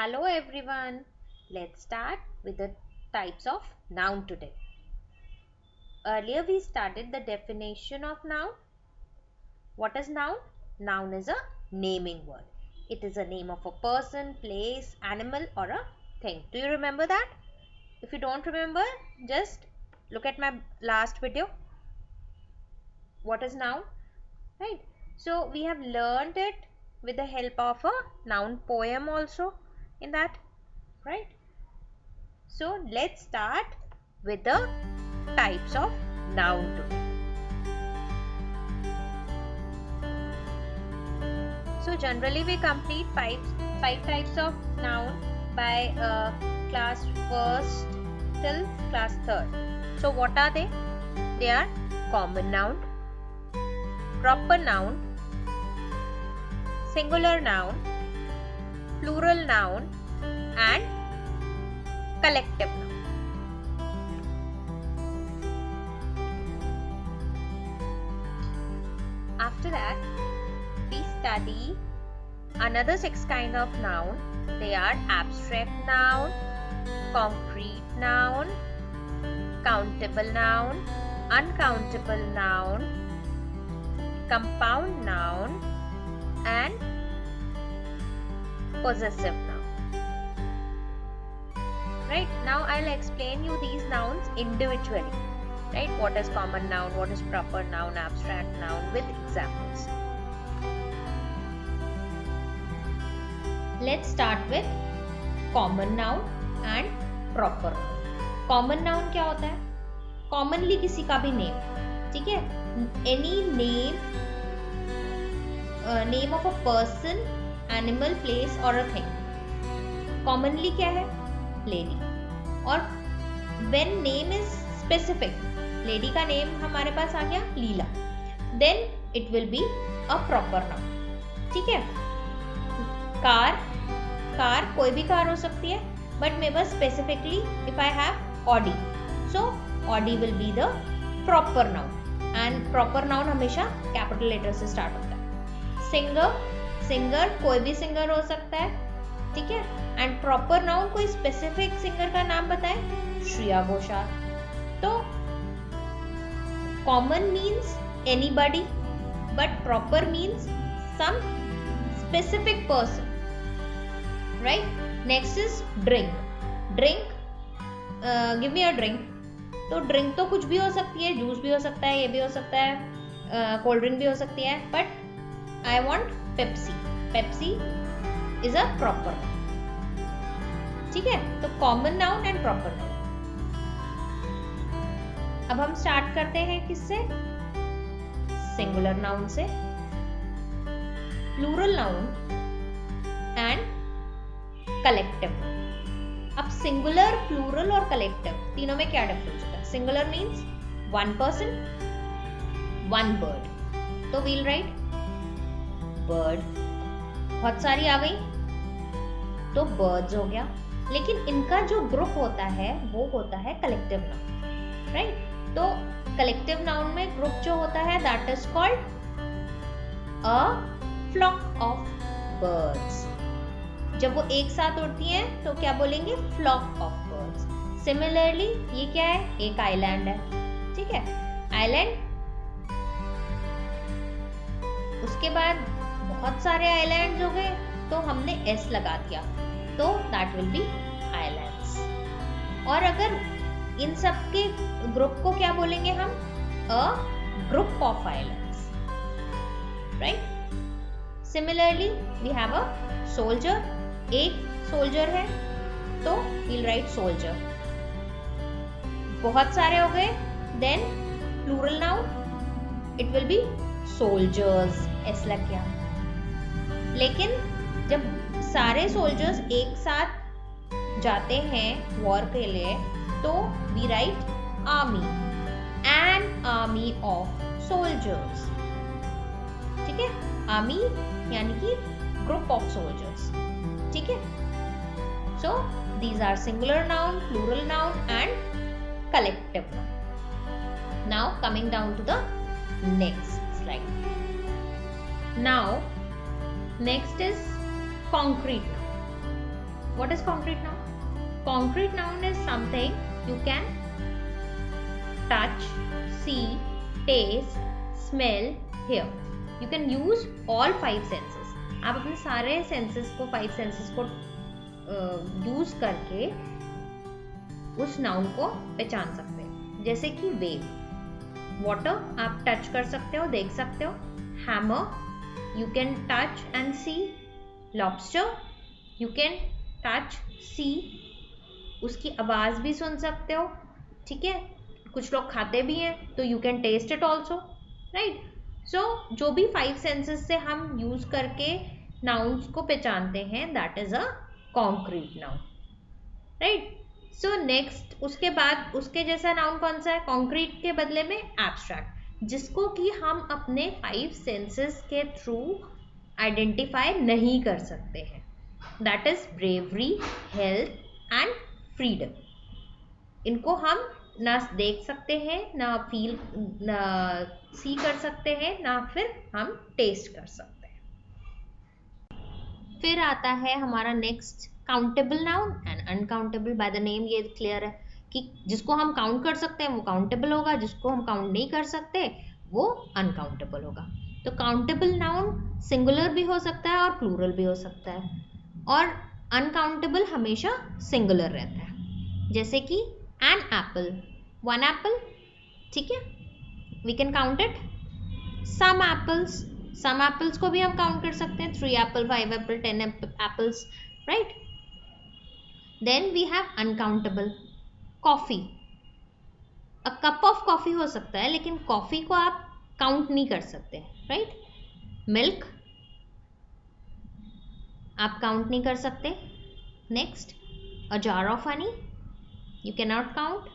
Hello everyone. Let's start with the types of noun today. Earlier we started the definition of noun. What is noun? Noun is a naming word. It is a name of a person, place, animal or a thing. Do you remember that? If you don't remember, just look at my last video. What is noun? Right? So we have learned it with the help of a noun poem also in that. Right? So let's start with the types of noun today. So generally we complete five types of noun by class 1st till class 3rd. So what are they? They are common noun, proper noun, singular noun, plural noun and collective noun. After that, we study another 6 kind of noun. They are abstract noun, concrete noun, countable noun, uncountable noun, compound noun and possessive noun. Right, now I'll explain you these nouns individually. Right, what is common noun, what is proper noun, abstract noun with examples. Let's start with common noun and proper noun. Common noun क्या होता है? Commonly किसी का भी name, ठीक है? Any name of a person, animal, place or a thing. Commonly क्या है? Lady. और when name is specific, lady का नेम हमारे पास आ गया Leela, then it will be a proper noun. ठीक है. कार कोई भी कार हो सकती है, बट मेरे पास specifically if I have Audi, so Audi will be the proper noun and proper noun हमेशा कैपिटल लेटर से स्टार्ट होता है. सिंगर कोई भी सिंगर हो सकता है, ठीक है. एंड प्रॉपर नाउन कोई स्पेसिफिक सिंगर का नाम बताए, श्रेया घोषाल. तो common means anybody, but proper means some specific person. Right? Next is drink. Give me a drink. तो ड्रिंक तो कुछ भी हो सकती है, जूस भी हो सकता है, ये भी हो सकता है, कोल्ड ड्रिंक भी हो सकती है, but I want Pepsi is a proper. ठीक है. तो common noun and proper noun. अब हम स्टार्ट करते हैं किससे? सिंगुलर नाउन से, प्लूरल नाउन एंड कलेक्टिव. अब सिंगुलर, प्लूरल और कलेक्टिव तीनों में क्या डिफरेंस होता है? Singular means one person, one bird. तो वील राइट बर्ड. बहुत सारी आ गई तो बर्ड्स हो गया, लेकिन इनका जो ग्रुप होता है वो होता है कलेक्टिव नाउन. राइट. तो कलेक्टिव नाउन में ग्रुप जो होता है that is called a flock of birds. जब वो एक साथ उड़ती हैं तो क्या बोलेंगे? Flock of birds. सिमिलरली ये क्या है? एक आइलैंड है. ठीक है. आइलैंड, उसके बाद बहुत सारे आइलैंड्स हो गए तो हमने एस लगा दिया, तो दैट विल बी आइलैंड्स. और अगर इन सब के ग्रुप को क्या बोलेंगे हम? A group of islands. Right. Similarly we have a soldier. एक सोल्जर है तो वील राइट सोल्जर. बहुत सारे हो गए, then plural noun it will be soldiers. S लग गया. लेकिन जब सारे सोल्जर्स एक साथ जाते हैं वॉर के लिए तो we write army, an army of soldiers. ठीक है. आर्मी यानी कि ग्रुप ऑफ सोल्जर्स. ठीक है. So these are singular noun, plural noun and collective noun. Now coming down to the next slide. Now next is concrete noun. What is concrete noun? Concrete noun is something you can touch, see, taste, smell, hear. You can use all 5 senses. आप अपने सारे senses को 5 senses को use करके उस noun को पहचान सकते हैं. जैसे कि वेव, वाटर आप टच कर सकते हो, देख सकते हो. Hammer you can touch and see. Lobster you can touch, see, उसकी आवाज भी सुन सकते हो. ठीक है, कुछ लोग खाते भी हैं तो you can taste it also, right. So जो भी 5 सेंसेस से हम यूज करके नाउन्स को पहचानते हैं, that is a concrete noun, right. So next, उसके बाद उसके जैसा नाउन कौन सा है कॉन्क्रीट के बदले में? एब्स्ट्रैक्ट, जिसको कि हम अपने 5 सेंसेस के थ्रू आइडेंटिफाई नहीं कर सकते हैं. That is bravery, health and freedom. इनको हम ना देख सकते हैं, ना फील, ना सी कर सकते हैं, ना फिर हम टेस्ट कर सकते हैं. फिर आता है हमारा next countable noun and uncountable. By the name ये क्लियर है कि जिसको हम काउंट कर सकते हैं वो काउंटेबल होगा, जिसको हम काउंट नहीं कर सकते वो अनकाउंटेबल होगा. तो काउंटेबल नाउन सिंगुलर भी हो सकता है और प्लूरल भी हो सकता है, और अनकाउंटेबल हमेशा सिंगुलर रहता है. जैसे कि एन एप्पल, 1 एप्पल. ठीक है, we can count it. Some apples को भी हम काउंट कर सकते हैं. 3 apple, 5 apple, 10 apples, right. Then we have uncountable. Coffee, a cup of coffee हो सकता है, लेकिन कॉफी को आप काउंट नहीं कर सकते, राइट. मिल्क आप काउंट नहीं कर सकते. Next, a jar of honey, you cannot count.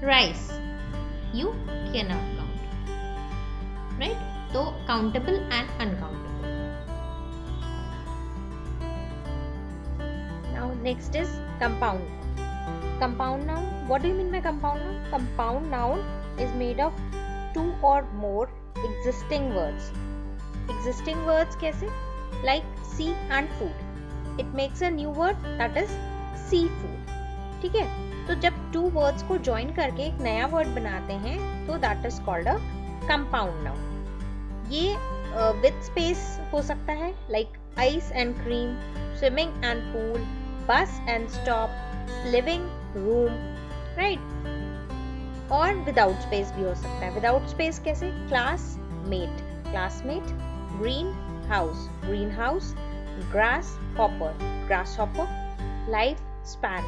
Rice you cannot count, right. So countable and uncountable. Now next is compound. Compound noun, what do you mean by compound noun? Compound noun is made of 2 or more existing words. Existing words कैसे? Like sea and food. It makes a new word, that is seafood. ठीक है, तो जब 2 words को join करके एक नया word बनाते हैं तो that is called a compound noun. ये विद स्पेस हो सकता है, like ice and cream, swimming and pool, bus and stop, living room, right. और विदाउट स्पेस भी हो सकता है. विदाउट स्पेस कैसे? Classmate, greenhouse, grasshopper, lifespan,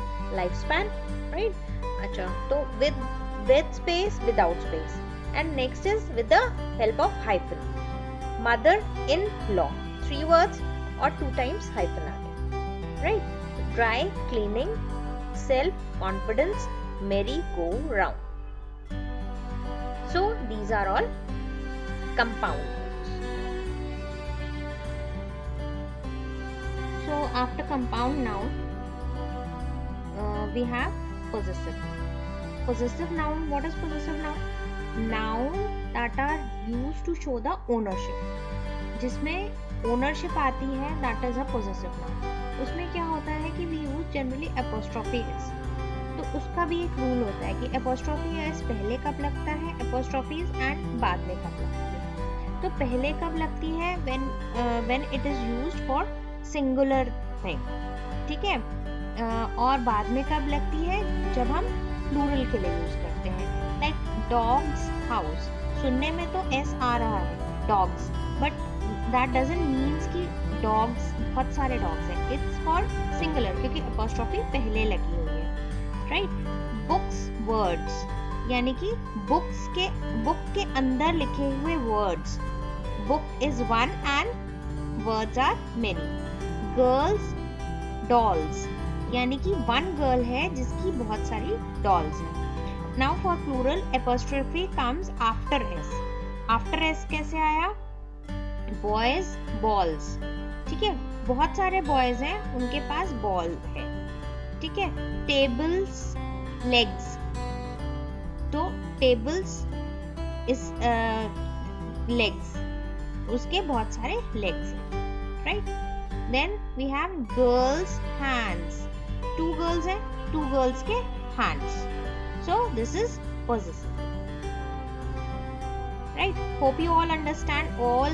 right. अच्छा, तो with space, without space. And next is with the help of hyphen. Mother in law, 3 words और 2 times hyphen आ गया, right. Dry cleaning, self confidence, merry go round. So these are all compound. So after compound noun, we have possessive noun. What is possessive noun? Noun that are used to show the ownership. जिसमें ownership आती है, that is a possessive noun. उसमें क्या होता है कि we use generally apostrophe s. तो उसका भी एक रूल होता है कि apostrophe s पहले कब लगता है, apostrophe s and बाद में कब लगती है. तो पहले कब लगती है? when it is used for singular thing, ठीक है. और बाद में कब लगती है? जब हम प्लूरल के लिए यूज करते हैं. लाइक डॉग्स हाउस, सुनने में तो एस आ रहा है dogs, but that doesn't means कि डॉग्स, बहुत सारे डॉग्स हैं. इट्स फॉर सिंगुलर क्योंकि अपॉस्ट्रोफी पहले लगी हुई है, राइट. बुक्स वर्ड्स, यानी कि बुक के अंदर लिखे हुए words. Book is 1 and words are many. Girls dolls, यानी कि 1 गर्ल है जिसकी बहुत सारी डॉल्स हैं. Now for plural, apostrophe comes after S. After S कैसे आया? बॉयज बॉल्स, ठीक है. बहुत सारे बॉयज हैं, उनके पास बॉल है, ठीक है. टेबल्स लेग्स, तो टेबल्स इज लेग्स, उसके बहुत सारे लेग्स हैं, right. Then we have girls hands. 2 girls हैं, 2 girls के hands. So this is possessive. Right? Hope you all understand all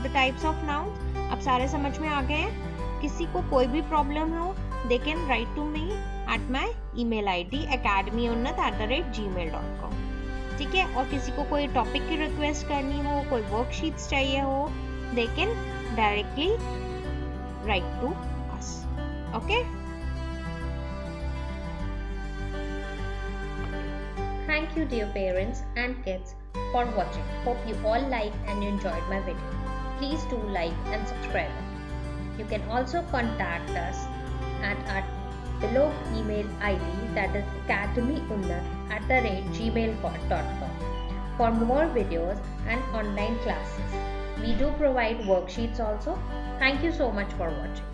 the types of nouns. अब सारे समझ में आ गए हैं. किसी को कोई भी प्रॉब्लम हो, they can write to me at my email ID academyunnat@gmail.com. ठीक है. और किसी को कोई टॉपिक की रिक्वेस्ट करनी हो, कोई वर्कशीट्स चाहिए हो, they can directly write to us. Okay? Thank you dear parents and kids for watching. Hope you all liked and enjoyed my video. Please do like and subscribe. You can also contact us at our below email ID, that is academyunnat@gmail.com, for more videos and online classes. We do provide worksheets also. Thank you so much for watching.